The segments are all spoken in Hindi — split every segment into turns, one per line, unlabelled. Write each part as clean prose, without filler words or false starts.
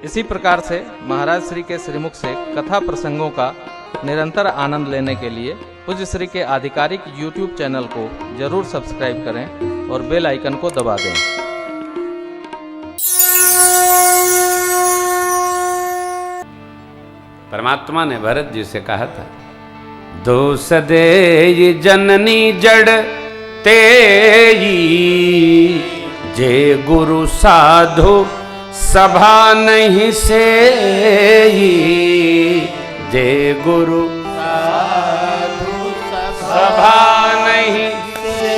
इसी प्रकार से महाराज श्री के श्रीमुख से कथा प्रसंगों का निरंतर आनंद लेने के लिए पूज्य श्री के आधिकारिक YouTube चैनल को जरूर सब्सक्राइब करें और बेल आइकन को दबा दें।
परमात्मा ने भरत जी से कहा था, दोष दे जननी जड़ तेई, जे गुरु साधु सभा नहीं से, जे गुरु साधु सभा नहीं से।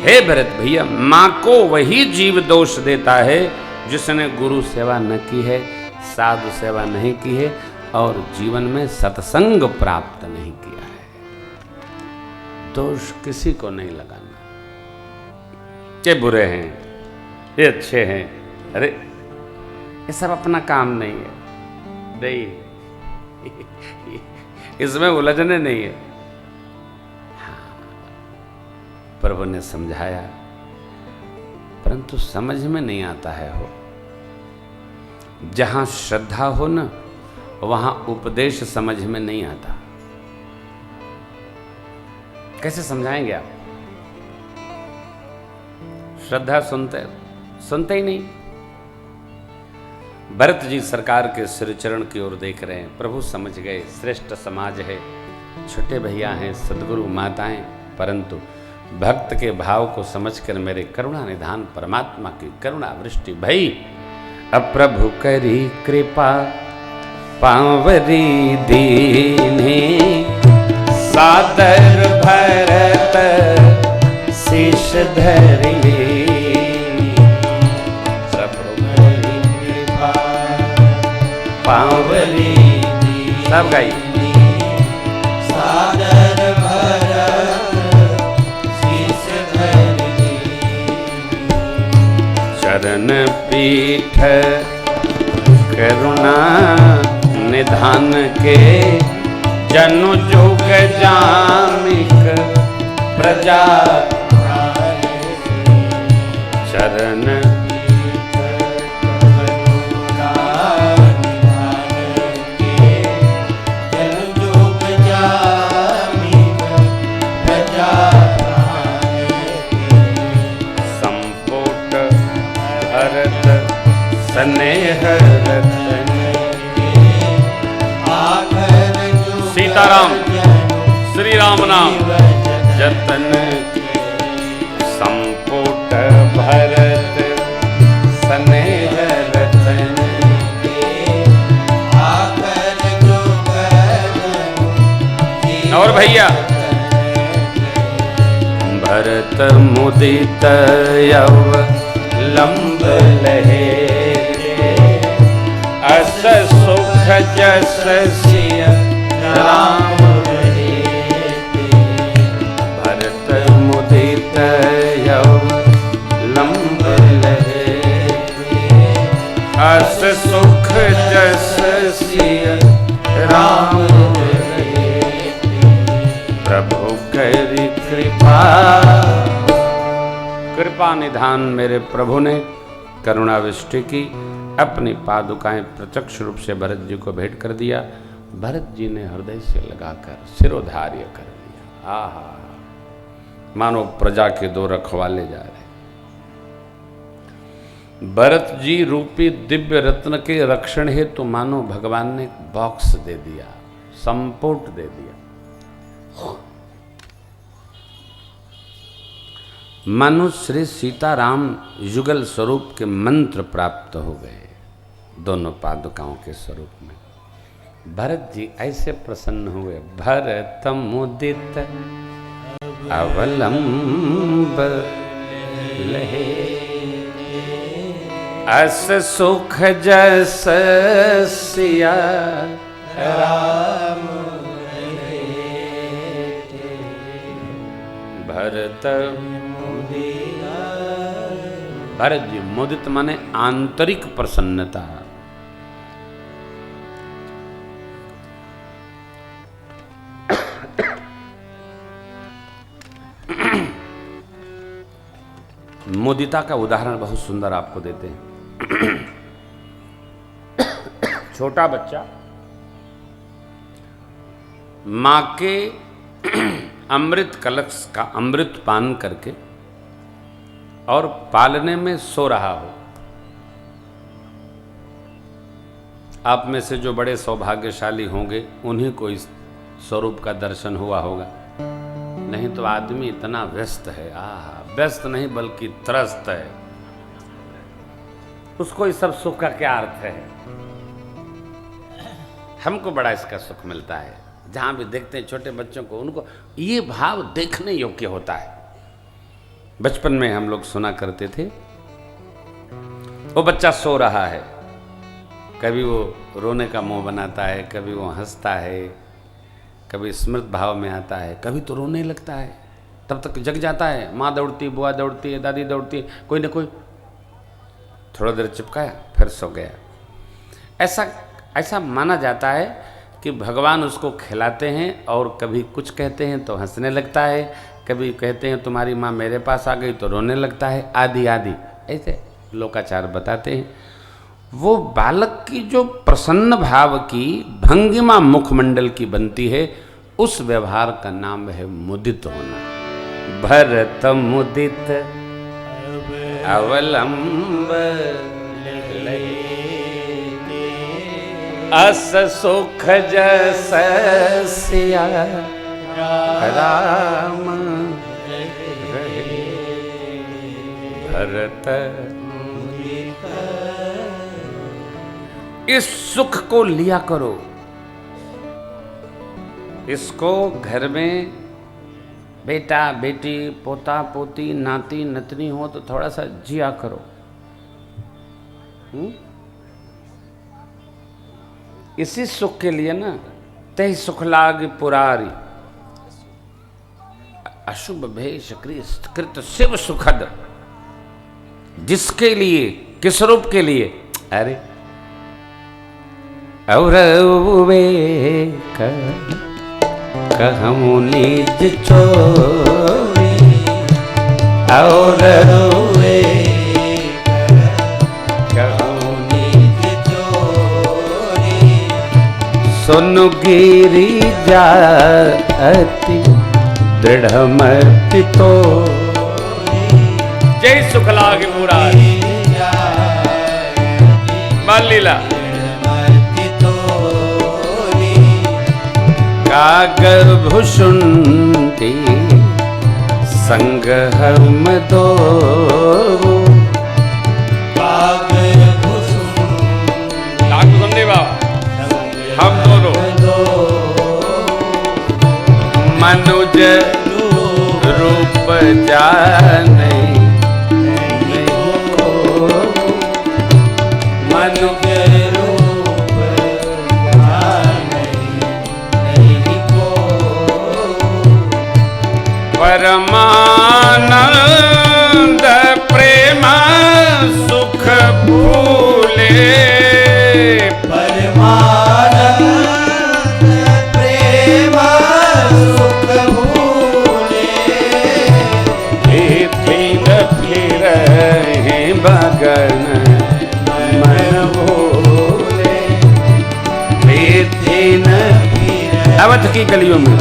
हे भरत भैया, मां को वही जीव दोष देता है जिसने गुरु सेवा न की है, साधु सेवा नहीं की है और जीवन में सत्संग प्राप्त नहीं किया है। दोष किसी को नहीं लगाना, ये बुरे हैं, ये अच्छे हैं, अरे ये सब अपना काम नहीं है, नहीं इसमें उलझने नहीं है। हाँ, प्रभु ने समझाया परंतु समझ में नहीं आता है। हो जहां श्रद्धा हो ना, वहां उपदेश समझ में नहीं आता। कैसे समझाएंगे आप? श्रद्धा सुनते ही नहीं। भरत जी सरकार के श्री चरण की ओर देख रहे हैं। प्रभु समझ गए श्रेष्ठ समाज है, छोटे भैया हैं, सदगुरु माताएं, परंतु भक्त के भाव को समझकर मेरे करुणा निधान परमात्मा की करुणा वृष्टि भई। अब प्रभु करी कृपा पावरी दीने, सादर भरत शीश धरिए। पावरी सब गाई,
सादर भरत शीश धरिए।
चरण पीठ करुणा निधान के, जनु जुग जामिक प्रजा। चरण स्नेह रतन सीताराम श्री राम नाम जतन। संपुट भरत स्नेह रतन, और भैया भरत मुदित यव लंब लहे, अस सुख जस सिय राम रहे। भरत मुदित यव लंब लहे, अस सुख जस सिय राम रहे। प्रभु करि कृपा, कृपा निधान मेरे प्रभु ने करुणाविष्टि की। अपनी पादुकाएं प्रत्यक्ष रूप से भरत जी को भेंट कर दिया। भरत जी ने हृदय से लगाकर सिरोधार्य कर दिया। आहा, मानो प्रजा के दो रखवाले जा रहे। भरत जी रूपी दिव्य रत्न के रक्षण हेतु तो मानो भगवान ने बॉक्स दे दिया, संपुट दे दिया। मानो श्री सीताराम युगल स्वरूप के मंत्र प्राप्त हो गए दोनों पादुकाओं के स्वरूप में। भरत जी ऐसे प्रसन्न हुए। भरत मुदित अवलंब लहे, अस सुख जस सिया राम रहे। भरत भरत जी मुदित माने आंतरिक प्रसन्नता। मुदिता का उदाहरण बहुत सुंदर आपको देते हैं। छोटा बच्चा मां के अमृत कलश का अमृत पान करके और पालने में सो रहा हो। आप में से जो बड़े सौभाग्यशाली होंगे उन्हीं को इस स्वरूप का दर्शन हुआ होगा। नहीं तो आदमी इतना व्यस्त है, व्यस्त नहीं बल्कि त्रस्त है। उसको इस सब सुख का क्या अर्थ है? हमको बड़ा इसका सुख मिलता है। जहां भी देखते हैं छोटे बच्चों को, उनको ये भाव देखने योग्य होता है। बचपन में हम लोग सुना करते थे, वो बच्चा सो रहा है, कभी वो रोने का मुंह बनाता है, कभी वो हंसता है, कभी स्मृत भाव में आता है, कभी तो रोने लगता है। तब तक जग जाता है, माँ दौड़ती, बुआ दौड़ती है, दादी दौड़ती है, कोई ना कोई थोड़ा देर चिपकाया फिर सो गया। ऐसा माना जाता है कि भगवान उसको खिलाते हैं और कभी कुछ कहते हैं तो हंसने लगता है, कभी कहते हैं तुम्हारी माँ मेरे पास आ गई तो रोने लगता है, आदि आदि ऐसे लोकाचार बताते हैं। वो बालक की जो प्रसन्न भाव की भंगिमा मुखमंडल की बनती है, उस व्यवहार का नाम है मुदित होना। भरत मुदित अवलंब अस सुख जस सिया राम भरत। इस सुख को लिया करो, इसको घर में बेटा बेटी पोता पोती नाती नतनी हो तो थोड़ा सा जिया करो। इसी सुख के लिए ना, तय सुख लाग पुरारी अशुभ भेष कृत शिव सुखद। जिसके लिए, किस रूप के लिए? अरे और कहूँ निज चोरी और कहूँ निज चोरी सुनु गिरी जाति दृढ़मति तो। जय सुख लाग मुरारी बाल लीला। कागर भुषुंडी संग हम दो, कागर भुषुंडी हम दोनों मनुज रूप जाने मनुज परमानंद प्रेम सुख भूले। परमानंद प्रेम सुख भूले। फिर बगन मन भूले। अवध की गलियों में,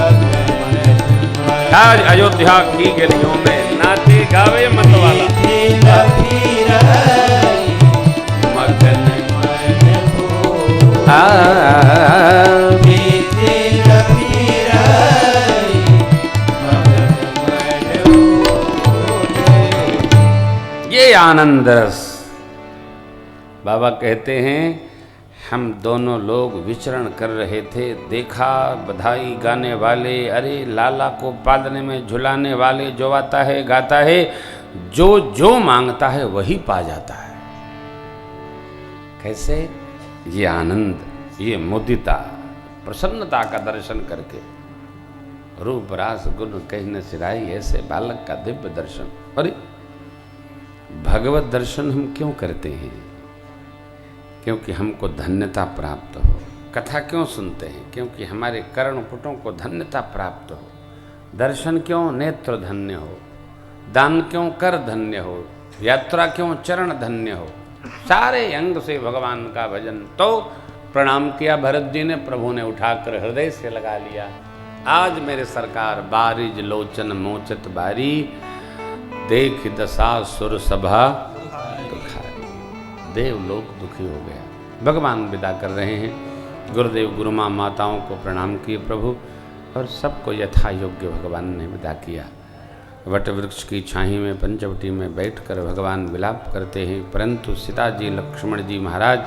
आज अयोध्या की गलियों में नाचे गावे मतवाला मगन ये आनंद रस। बाबा कहते हैं हम दोनों लोग विचरण कर रहे थे, देखा बधाई गाने वाले, अरे लाला को पालने में झुलाने वाले, जो आता है गाता है, जो जो मांगता है वही पा जाता है। कैसे? ये आनंद, ये मुदिता, प्रसन्नता का दर्शन करके। रूप रास गुण कहीं न सिराई, ऐसे बालक का दिव्य दर्शन। अरे भगवत दर्शन हम क्यों करते हैं? क्योंकि हमको धन्यता प्राप्त हो। कथा क्यों सुनते हैं? क्योंकि हमारे कर्णपुटों को धन्यता प्राप्त हो। दर्शन क्यों? नेत्र धन्य हो। दान क्यों? कर धन्य हो। यात्रा क्यों? चरण धन्य हो। सारे अंग से भगवान का भजन। तो प्रणाम किया भरत जी ने, प्रभु ने उठाकर हृदय से लगा लिया। आज मेरे सरकार बारिज लोचन मोचत बारी, देख दशा सुर सभा दुखारी। देवलोक दुखी हो गया। भगवान विदा कर रहे हैं। गुरुदेव गुरुमाँ माताओं को प्रणाम किए प्रभु, और सबको यथा योग्य भगवान ने विदा किया। वट वृक्ष की छाही में पंचवटी में बैठकर भगवान विलाप करते हैं, परंतु सीता जी लक्ष्मण जी महाराज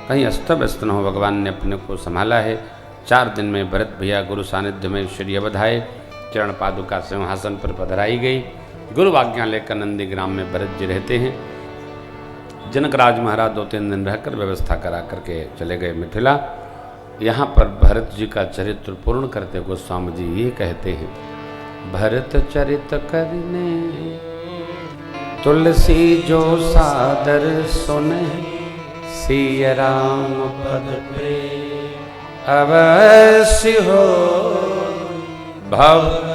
कहीं अस्त व्यस्त न हो, भगवान ने अपने को संभाला है। 4 दिन में भरत भैया गुरु सानिध्य में श्री अवधाए, चरण पादुका सिंहासन पर पधराई गई। गुरु आज्ञा लेकर नंदीग्राम में भरत जी रहते हैं। जनकराज महाराज 2-3 दिन रहकर व्यवस्था करा करके चले गए मिथिला। यहाँ पर भरत जी का चरित्र पूर्ण करते गोस्वामी जी ये कहते हैं, भरत चरित करने तुलसी जो सादर सुने, सिय राम पद प्रेम अवश्य हो भव।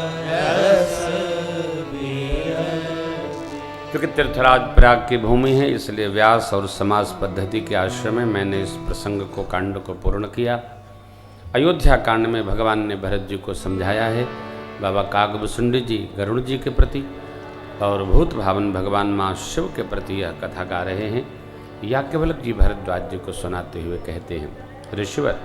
क्योंकि तीर्थराज प्रयाग की भूमि है, इसलिए व्यास और समाज पद्धति के आश्रम में मैंने इस प्रसंग को कांड को पूर्ण किया। अयोध्या कांड में भगवान ने भरत जी को समझाया है, बाबा कागभूषुंडी जी गरुड़ जी के प्रति और भूत भावन भगवान माँ शिव के प्रति यह कथा गा रहे हैं। याज्ञवल्क्य जी भरद्वाज जी को सुनाते हुए कहते हैं, ऋषिवर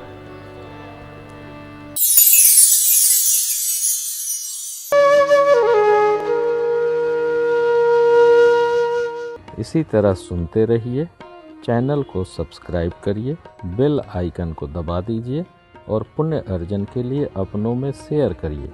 इसी तरह सुनते रहिए। चैनल को सब्सक्राइब करिए, बेल आइकन को दबा दीजिए और पुण्य अर्जन के लिए अपनों में शेयर करिए।